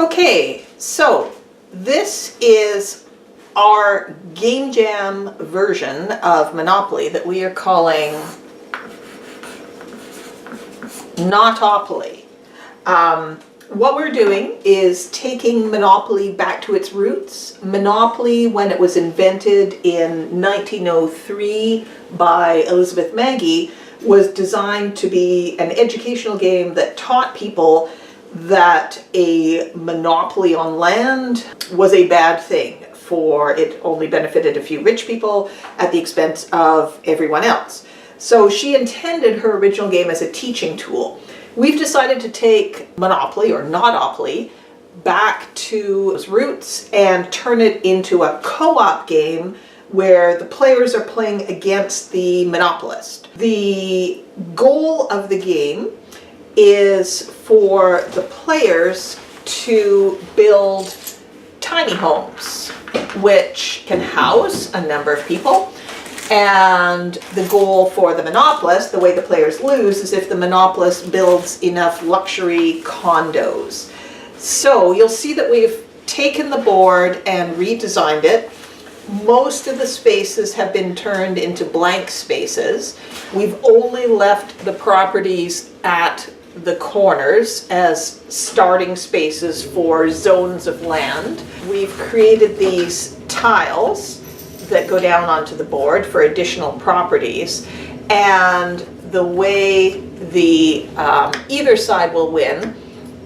Okay, so this is our Game Jam version of Monopoly that we are calling Not-opoly. What we're doing is taking Monopoly back to its roots. Monopoly, when it was invented in 1903 by Elizabeth Magie, was designed to be an educational game that taught people that a monopoly on land was a bad thing, for it only benefited a few rich people at the expense of everyone else. So she intended her original game as a teaching tool. We've decided to take Monopoly, or Not-opoly, back to its roots and turn it into a co-op game where the players are playing against the monopolist. The goal of the game is for the players to build tiny homes, which can house a number of people. And the goal for the monopolist, the way the players lose, is if the monopolist builds enough luxury condos. So you'll see that we've taken the board and redesigned it. Most of the spaces have been turned into blank spaces. We've only left the properties at the corners as starting spaces for zones of land. We've created these tiles that go down onto the board for additional properties, and the way the either side will win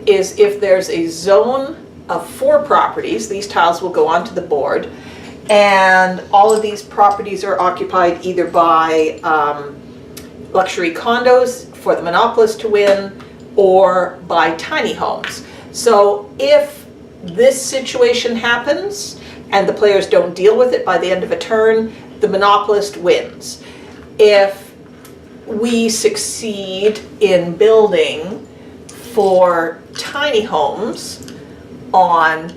is if there's a zone of 4 properties. These tiles will go onto the board, and all of these properties are occupied either by luxury condos for the monopolist to win, or by tiny homes. So if this situation happens and the players don't deal with it by the end of a turn, the monopolist wins. If we succeed in building 4 tiny homes on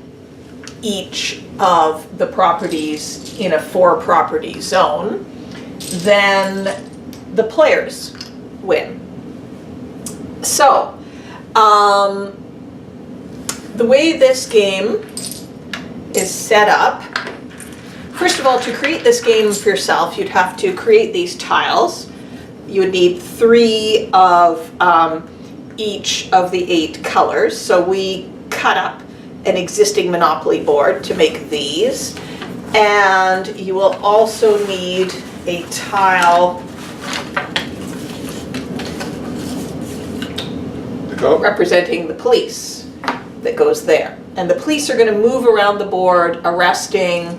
each of the properties in a 4-property zone, then the players win. So, the way this game is set up, first of all, to create this game for yourself, you'd have to create these tiles. You would need 3 of each of the 8 colors. So we cut up an existing Monopoly board to make these. And you will also need a tile representing the police that goes there. And the police are going to move around the board arresting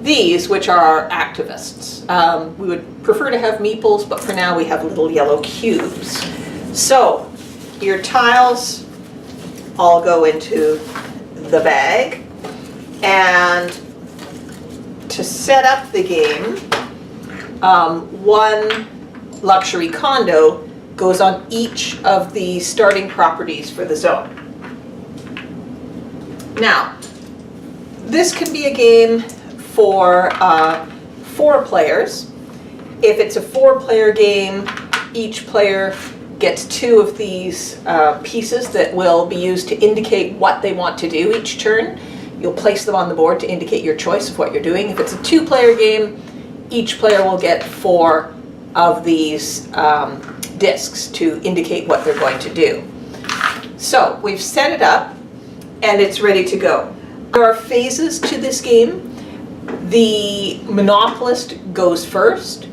these, which are activists. We would prefer to have meeples, but for now we have little yellow cubes. So your tiles all go into the bag, and to set up the game, 1 luxury condo goes on each of the starting properties for the zone. Now, this can be a game for 4 players. If it's a 4-player game, each player gets 2 of these pieces that will be used to indicate what they want to do each turn. You'll place them on the board to indicate your choice of what you're doing. If it's a 2-player game, each player will get 4 of these discs to indicate what they're going to do. So we've set it up and it's ready to go. There are phases to this game. The monopolist goes first,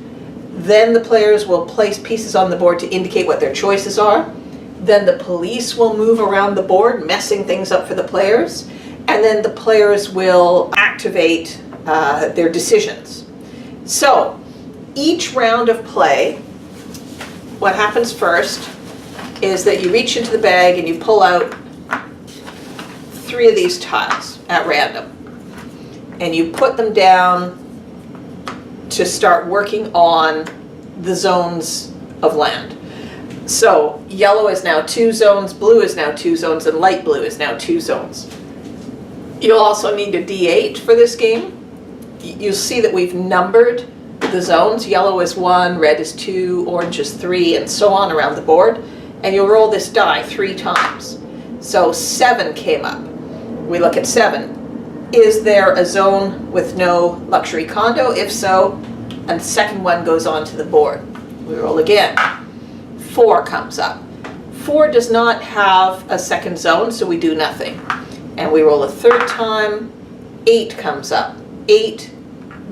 then the players will place pieces on the board to indicate what their choices are. Then the police will move around the board, messing things up for the players, and then the players will activate their decisions. So each round of play, what happens first is that you reach into the bag and you pull out 3 of these tiles at random, and you put them down to start working on the zones of land. So yellow is now 2 zones, blue is now 2 zones, and light blue is now 2 zones. You'll also need a D8 for this game. You'll see that we've numbered the zones. Yellow is 1, red is 2, orange is 3, and so on around the board. And you'll roll this die 3 times. So 7 came up. We look at 7. Is there a zone with no luxury condo? If so, and the second one goes onto the board. We roll again. 4 comes up. 4 does not have a second zone, so we do nothing. And we roll a third time. 8 comes up. 8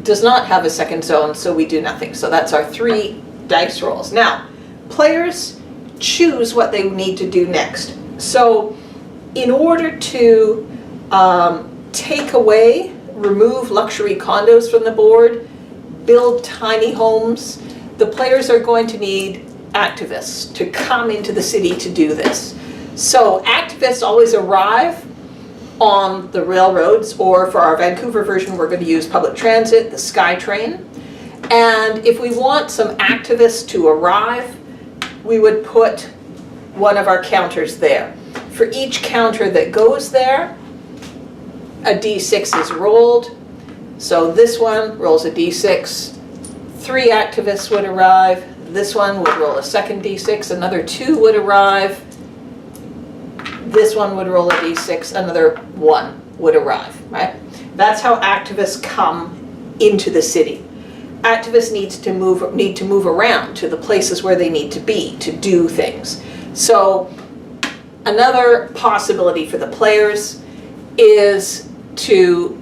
does not have a second zone, so we do nothing. So that's our 3 dice rolls. Now, players choose what they need to do next. So in order to remove luxury condos from the board, build tiny homes, the players are going to need activists to come into the city to do this. So activists always arrive on the railroads, or for our Vancouver version, we're going to use public transit, the SkyTrain. And if we want some activists to arrive, we would put one of our counters there. For each counter that goes there, a D6 is rolled. So this one rolls a D6. 3 activists would arrive. This one would roll a second D6. Another 2 would arrive. This one would roll a D6. Another 1 would arrive, right? That's how activists come into the city. Activists need to move around to the places where they need to be to do things. So another possibility for the players is to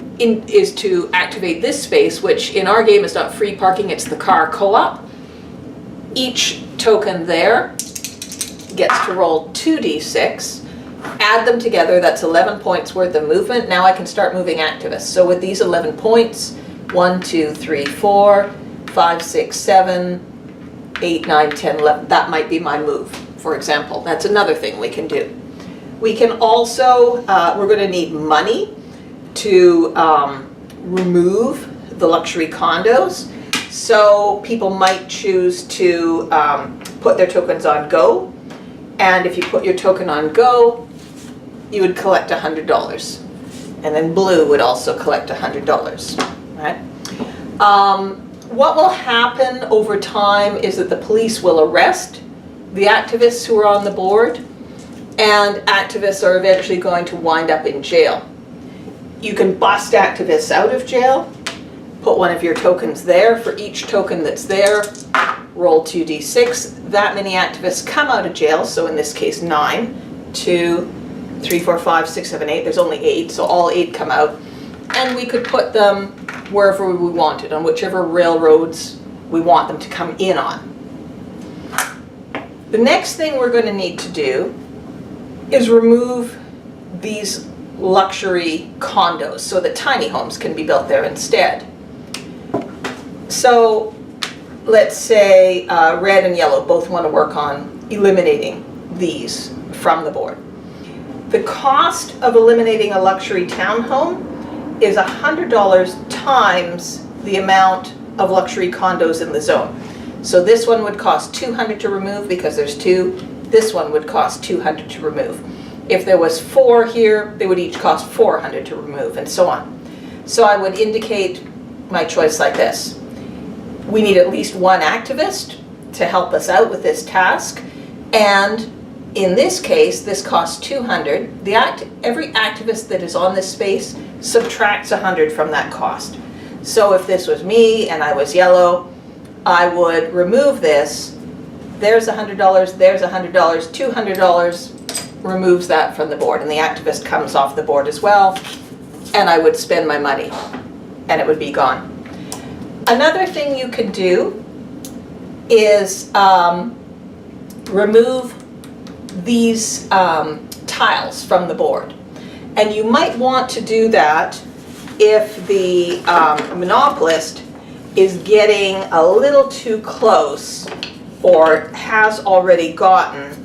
activate this space, which in our game is not free parking, it's the car co-op. Each token there gets to roll 2d6. Add them together, that's 11 points worth of movement. Now I can start moving activists. So with these 11 points, 1, 2, 3, 4, 5, 6, 7, 8, 9, 10, 11. That might be my move, for example. That's another thing we can do. We can also, we're going to need money to remove the luxury condos. So people might choose to put their tokens on Go. And if you put your token on Go, you would collect $100. And then Blue would also collect $100, right? What will happen over time is that the police will arrest the activists who are on the board, and activists are eventually going to wind up in jail. You can bust activists out of jail, put one of your tokens there. For each token that's there, roll 2d6. That many activists come out of jail, so in this case 9, 2, 3, 4, 5, 6, 7, 8. There's only 8, so all 8 come out. And we could put them wherever we wanted, on whichever railroads we want them to come in on. The next thing we're going to need to do is remove these luxury condos so that tiny homes can be built there instead. So let's say red and yellow both want to work on eliminating these from the board. The cost of eliminating a luxury townhome is $100 times the amount of luxury condos in the zone. So this one would cost $200 to remove because there's 2. This one would cost $200 to remove. If there was 4 here, they would each cost $400 to remove, and so on. So I would indicate my choice like this. We need at least 1 activist to help us out with this task, and in this case, this costs $200. Every activist that is on this space subtracts $100 from that cost. So if this was me and I was yellow, I would remove this. There's $100, there's $100, $200 removes that from the board, and the activist comes off the board as well, and I would spend my money, and it would be gone. Another thing you can do is remove these tiles from the board. And you might want to do that if the monopolist is getting a little too close or has already gotten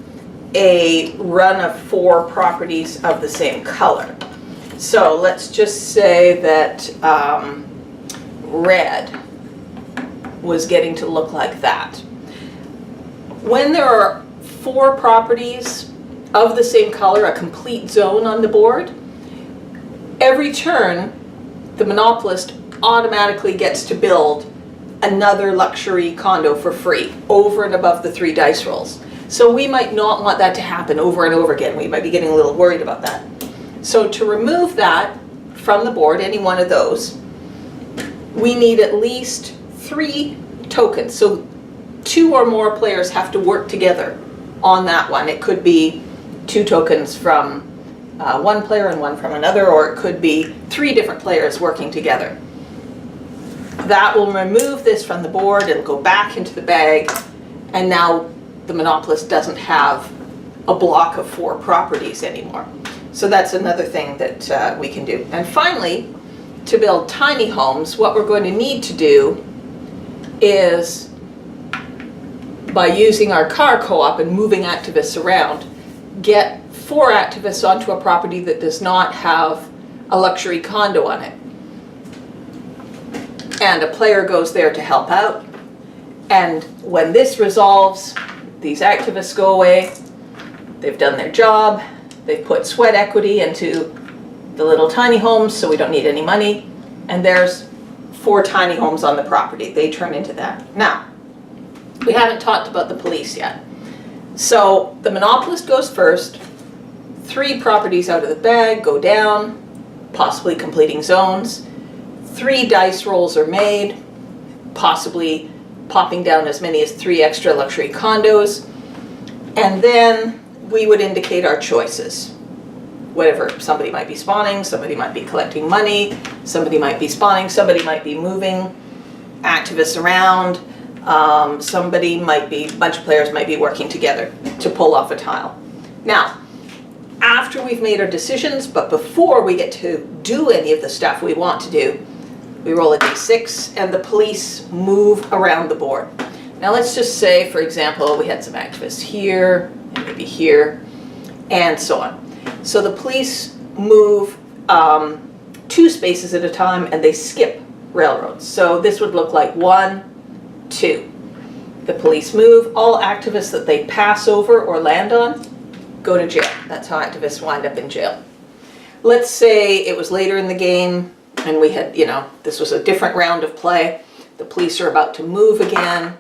a run of 4 properties of the same color. So let's just say that red was getting to look like that. When there are 4 properties of the same color, a complete zone on the board, every turn the monopolist automatically gets to build another luxury condo for free over and above the 3 dice rolls. So we might not want that to happen over and over again. We might be getting a little worried about that. So to remove that from the board, any one of those, we need at least 3 tokens. So 2 or more players have to work together on that one. It could be 2 tokens from one player and 1 from another, or it could be 3 different players working together. That will remove this from the board. It'll go back into the bag, and now the monopolist doesn't have a block of 4 properties anymore. So that's another thing that we can do. And finally, to build tiny homes, what we're going to need to do is, by using our car co-op and moving activists around, get 4 activists onto a property that does not have a luxury condo on it. And a player goes there to help out. And when this resolves, these activists go away. They've done their job. They've put sweat equity into the little tiny homes, so we don't need any money. And there's 4 tiny homes on the property. They turn into that. Now, we haven't talked about the police yet. So the monopolist goes first. 3 properties out of the bag go down, possibly completing zones. 3 dice rolls are made, possibly popping down as many as 3 extra luxury condos. And then we would indicate our choices. Whatever, somebody might be spawning, somebody might be collecting money, somebody might be spawning, somebody might be moving activists around, somebody might be, a bunch of players might be working together to pull off a tile. Now, after we've made our decisions, but before we get to do any of the stuff we want to do, we roll a d6 and the police move around the board. Now let's just say, for example, we had some activists here, and maybe here, and so on. So the police move 2 spaces at a time, and they skip railroads. So this would look like 1, 2. The police move. All activists that they pass over or land on go to jail. That's how activists wind up in jail. Let's say it was later in the game, and we had, this was a different round of play. The police are about to move again.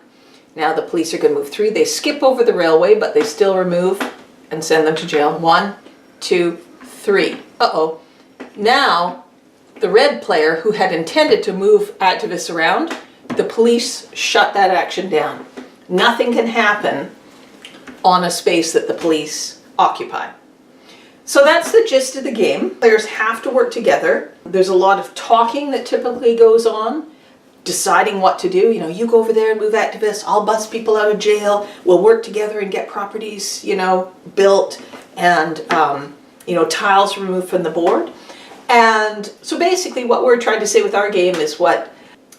Now the police are going to move 3. They skip over the railway, but they still remove and send them to jail. 1, 2, 3. Uh-oh. Now, the red player who had intended to move activists around, the police shut that action down. Nothing can happen on a space that the police occupy. So that's the gist of the game. Players have to work together. There's a lot of talking that typically goes on, deciding what to do. You go over there and move activists, I'll bust people out of jail, we'll work together and get properties, built, and, tiles removed from the board. And so basically what we're trying to say with our game is what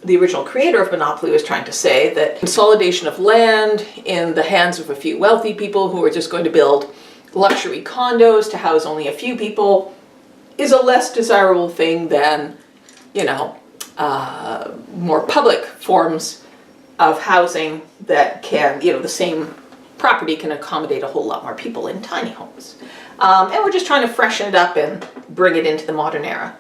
the original creator of Monopoly was trying to say, that consolidation of land in the hands of a few wealthy people who are just going to build luxury condos to house only a few people is a less desirable thing than, more public forms of housing that can, the same property can accommodate a whole lot more people in tiny homes. And we're just trying to freshen it up and bring it into the modern era.